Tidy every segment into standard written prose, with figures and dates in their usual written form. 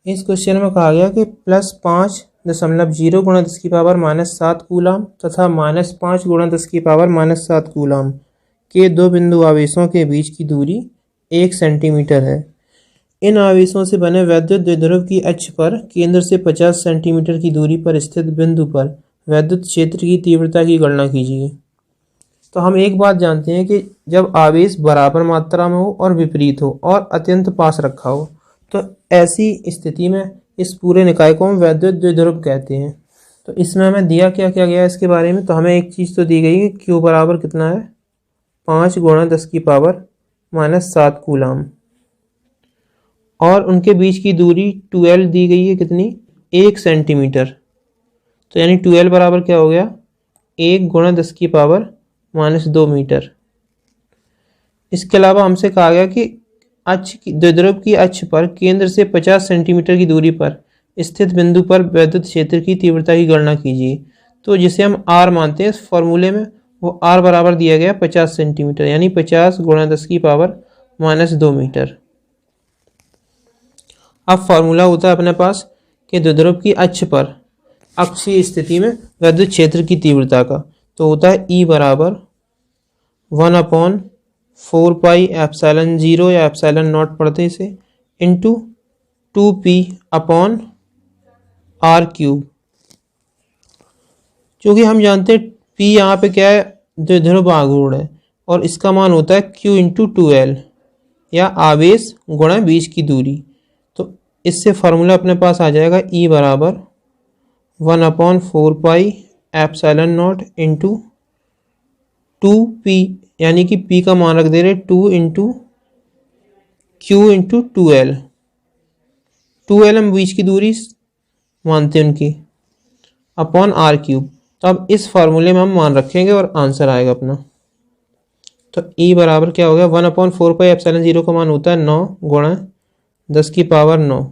इस क्वेश्चन में कहा गया कि +5.0 गुणा 10⁻⁻7 कूलाम तथा -5 गुणा 10⁻⁻7 कूलाम के दो बिंदु आवेशों के बीच की दूरी 1 सेंटीमीटर है। इन आवेशों से बने वैद्युत द्विध्रुव की अक्ष पर केंद्र से 50 सेंटीमीटर की दूरी पर स्थित बिंदु पर वैद्युत क्षेत्र की तीव्रता की गणना कीजिए। तो हम एक बात जानते हैं कि जब आवेश बराबर मात्रा में हो और विपरीत हो और अत्यंत पास रखा हो तो ऐसी स्थिति में इस पूरे निकाय को हम वैद्युत द्विध्रुव कहते हैं। तो इसमें हमें दिया क्या क्या गया इसके बारे में, तो हमें एक चीज़ तो दी गई कि Q बराबर कितना है 5 गुणा 10⁻⁻7 कूलाम और उनके बीच की दूरी 12 दी गई है कितनी 1 सेंटीमीटर। तो यानी 12 बराबर क्या हो गया 1 गुणा 10⁻⁻2 मीटर। इसके अलावा हमसे कहा गया कि द्विध्रुव की अक्ष पर केंद्र से 50 सेंटीमीटर की दूरी पर स्थित बिंदु पर वैद्युत क्षेत्र की तीव्रता की गणना कीजिए। तो जिसे हम R मानते हैं इस फॉर्मूले में, वो R बराबर दिया गया 50 सेंटीमीटर यानी 50 गुणा 10⁻⁻2 मीटर। अब फॉर्मूला होता है अपने पास कि द्विध्रुव की अक्ष पर अक्षीय स्थिति में वैद्युत क्षेत्र की तीव्रता का, तो होता है E बराबर 1/4 पाई एप्सिलॉन 0 या एप्सिलॉन नॉट पढ़ते इसे इंटू 2p/r³। क्योंकि हम जानते हैं P यहाँ पे क्या है द्विध्रुव आघूर्ण है और इसका मान होता है Q इंटू 2L या आवेश गुणा बीच की दूरी। तो इससे फॉर्मूला अपने पास आ जाएगा E बराबर 1/4 pi epsilon not into 2p यानी कि P का मान रख दे रहे 2 into Q into 2L। 2L हम बीच की दूरी मानते हैं उनकी अपॉन r³। तो अब इस फार्मूले में हम मान रखेंगे और आंसर आएगा अपना। तो E बराबर क्या हो गया 1/4 पाई एप्सिलॉन 0 का मान होता है 9 गुणा 10⁻9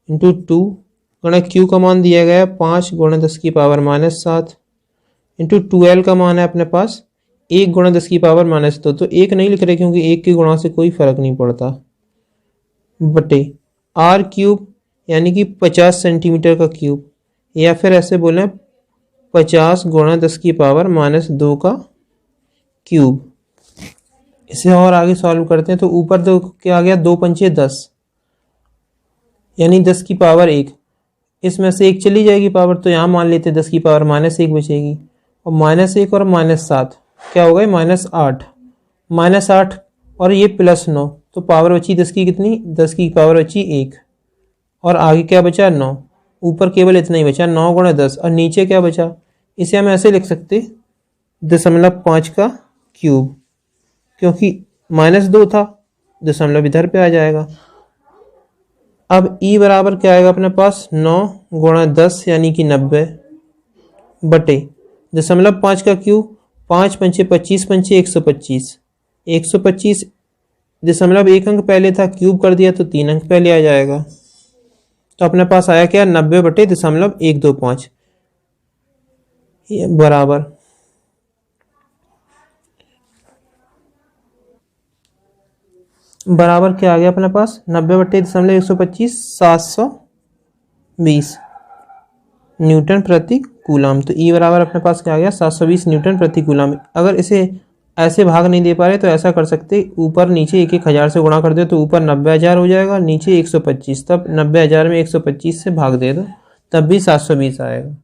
इंटू 2 गुणा Q का मान दिया गया है 5 गुणा 10⁻⁻7 इंटू 2L का मान है अपने पास 1 गुणा 10⁻⁻2। तो 1 नहीं लिख रहे क्योंकि 1 के गुणा से कोई फर्क नहीं पड़ता, बटे r³ यानी कि 50 सेंटीमीटर का क्यूब, या फिर ऐसे बोले 50 गुणा 10⁻⁻2 का क्यूब। इसे और आगे सॉल्व करते हैं तो ऊपर तो क्या आ गया 2 पंचे 10 यानी 10⁻1। इसमें से 1 चली जाएगी पावर, तो यहाँ मान लेते 10⁻⁻1 बचेगी और -1 और -7 क्या हो गए -8 -8 और ये +9, तो पावर बची 10 की कितनी 10 की पावर बची 1 और आगे क्या बचा 9। ऊपर केवल इतना ही बचा 9 गुणा 10 और नीचे क्या बचा, इसे हम ऐसे लिख सकते 0.5 का क्यूब, क्योंकि -2 था दशमलव इधर पे आ जाएगा। अब E बराबर क्या आएगा अपने पास 9 गुणा 10 यानी कि 90 बटे 0.5 का क्यूब 5 पंचे 25 पंचे 125 125 0.1 अंक पहले था, क्यूब कर दिया तो 3 अंक पहले आ जाएगा। तो अपने पास आया क्या 90 बटे 0.125 बराबर क्या आ गया अपने पास 90 बटे 0.125 720 न्यूटन प्रति कूलाम। तो E बराबर अपने पास क्या आ गया 720 न्यूटन प्रति कूलाम। अगर इसे ऐसे भाग नहीं दे पा रहे तो ऐसा कर सकते, ऊपर नीचे 1,000 से गुणा कर दो तो ऊपर 90,000 हो जाएगा, नीचे 125, तब 90,000 में 125 से भाग दे दो तब भी 720 आएगा।